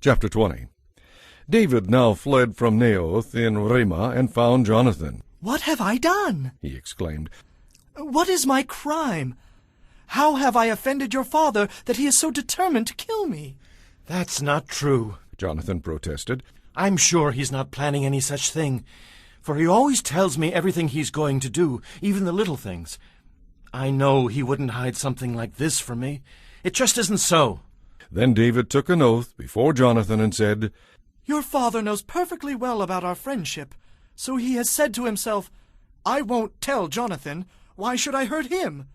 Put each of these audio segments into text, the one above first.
Chapter 20. David now fled from Naioth in Ramah and found Jonathan. "What have I done?" he exclaimed. "What is my crime? How have I offended your father that he is so determined to kill me?" "That's not true," Jonathan protested. "I'm sure he's not planning any such thing, for he always tells me everything he's going to do, even the little things. I know he wouldn't hide something like this from me. It just isn't so." Then David took an oath before Jonathan and said, "Your father knows perfectly well about our friendship, so he has said to himself, 'I won't tell Jonathan. Why should I hurt him?'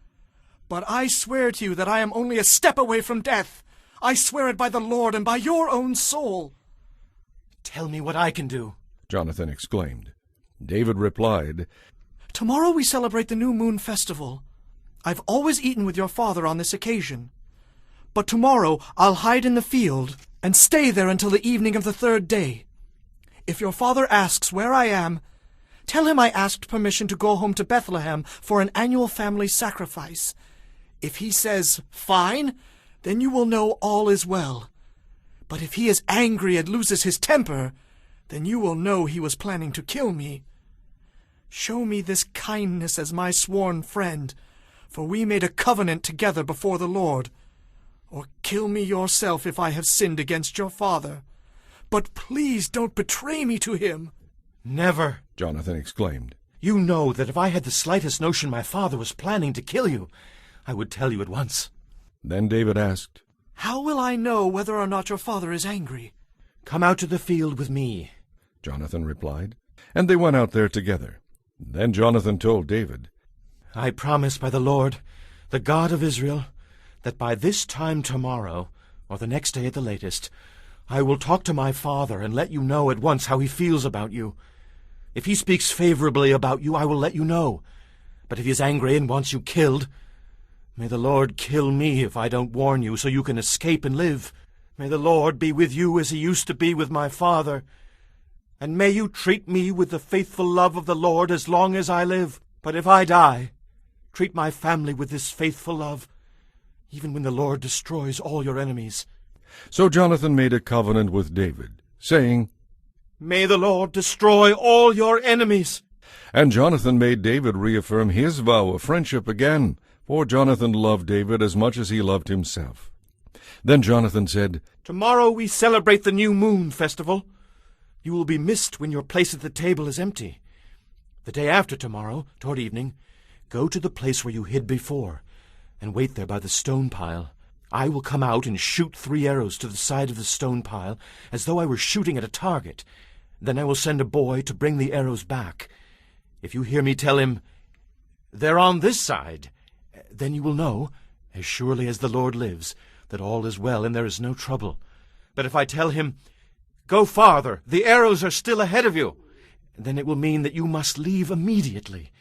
But I swear to you that I am only a step away from death. I swear it by the Lord and by your own soul." "Tell me what I can do," Jonathan exclaimed. David replied, "Tomorrow we celebrate the new moon festival. I've always eaten with your father on this occasion. But tomorrow I'll hide in the field and stay there until the evening of the third day. If your father asks where I am, tell him I asked permission to go home to Bethlehem for an annual family sacrifice. If he says, 'Fine,' then you will know all is well. But if he is angry and loses his temper, then you will know he was planning to kill me. Show me this kindness as my sworn friend, for we made a covenant together before the Lord. Or kill me yourself if I have sinned against your father. But please don't betray me to him." "Never," Jonathan exclaimed. "You know that if I had the slightest notion my father was planning to kill you, I would tell you at once." Then David asked, "How will I know whether or not your father is angry?" "Come out to the field with me," Jonathan replied, and they went out there together. Then Jonathan told David, "I promise by the Lord, the God of Israel, that by this time tomorrow, or the next day at the latest, I will talk to my father and let you know at once how he feels about you. If he speaks favorably about you, I will let you know. But if he is angry and wants you killed, may the Lord kill me if I don't warn you so you can escape and live. May the Lord be with you as he used to be with my father. And may you treat me with the faithful love of the Lord as long as I live. But if I die, treat my family with this faithful love, even when the Lord destroys all your enemies." So Jonathan made a covenant with David, saying, "May the Lord destroy all your enemies." And Jonathan made David reaffirm his vow of friendship again, for Jonathan loved David as much as he loved himself. Then Jonathan said, "Tomorrow we celebrate the new moon festival. You will be missed when your place at the table is empty. The day after tomorrow, toward evening, go to the place where you hid before, and wait there by the stone pile. I will come out and shoot 3 arrows to the side of the stone pile, as though I were shooting at a target. Then I will send a boy to bring the arrows back. If you hear me tell him, 'They're on this side,' then you will know, as surely as the Lord lives, that all is well and there is no trouble. But if I tell him, 'Go farther, the arrows are still ahead of you,' then it will mean that you must leave immediately,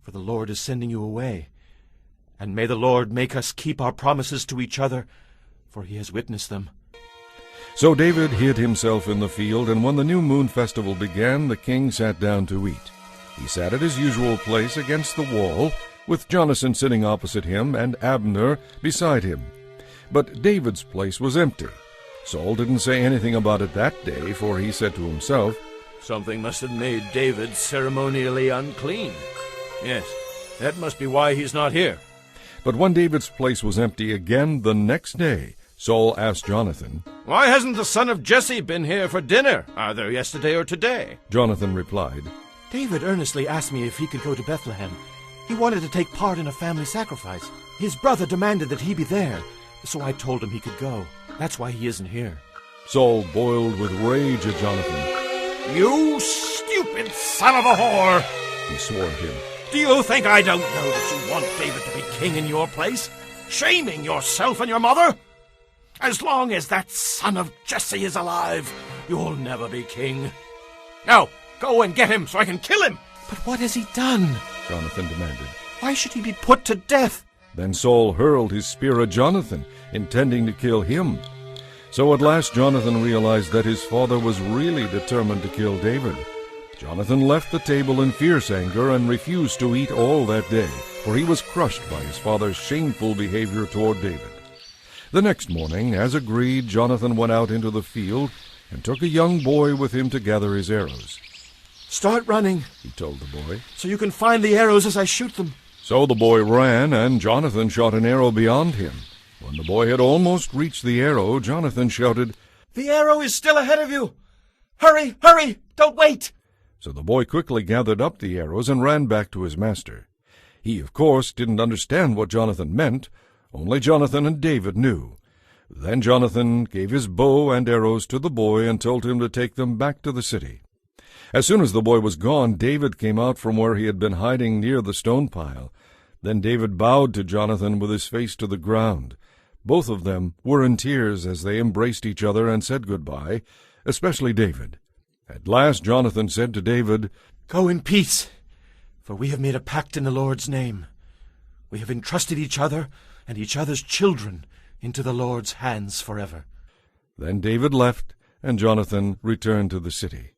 for the Lord is sending you away. And may the Lord make us keep our promises to each other, for he has witnessed them." So David hid himself in the field, and when the new moon festival began, the king sat down to eat. He sat at his usual place against the wall, with Jonathan sitting opposite him and Abner beside him. But David's place was empty. Saul didn't say anything about it that day, for he said to himself, "Something must have made David ceremonially unclean. Yes, that must be why he's not here." But when David's place was empty again the next day, Saul asked Jonathan, "Why hasn't the son of Jesse been here for dinner, either yesterday or today?" Jonathan replied, "David earnestly asked me if he could go to Bethlehem. He wanted to take part in a family sacrifice. His brother demanded that he be there, so I told him he could go. That's why he isn't here." Saul boiled with rage at Jonathan. "You stupid son of a whore!" he swore at him. "Do you think I don't know that you want David to be king in your place? Shaming yourself and your mother? As long as that son of Jesse is alive, you'll never be king. Now, go and get him so I can kill him." "But what has he done?" Jonathan demanded. "Why should he be put to death?" Then Saul hurled his spear at Jonathan, intending to kill him. So at last Jonathan realized that his father was really determined to kill David. Jonathan left the table in fierce anger and refused to eat all that day, for he was crushed by his father's shameful behavior toward David. The next morning, as agreed, Jonathan went out into the field and took a young boy with him to gather his arrows. "Start running," He told the boy. "so you can find the arrows as I shoot them." So the boy ran, and Jonathan shot an arrow beyond him. When the boy had almost reached the arrow, Jonathan shouted, "The arrow is still ahead of you! Hurry, hurry! Don't wait!" So the boy quickly gathered up the arrows and ran back to his master. He, of course, didn't understand what Jonathan meant. Only Jonathan and David knew. Then Jonathan gave his bow and arrows to the boy and told him to take them back to the city. As soon as the boy was gone, David came out from where he had been hiding near the stone pile. Then David bowed to Jonathan with his face to the ground. Both of them were in tears as they embraced each other and said goodbye, especially David. At last Jonathan said to David, "Go in peace, for we have made a pact in the Lord's name. We have entrusted each other and each other's children into the Lord's hands forever." Then David left, and Jonathan returned to the city.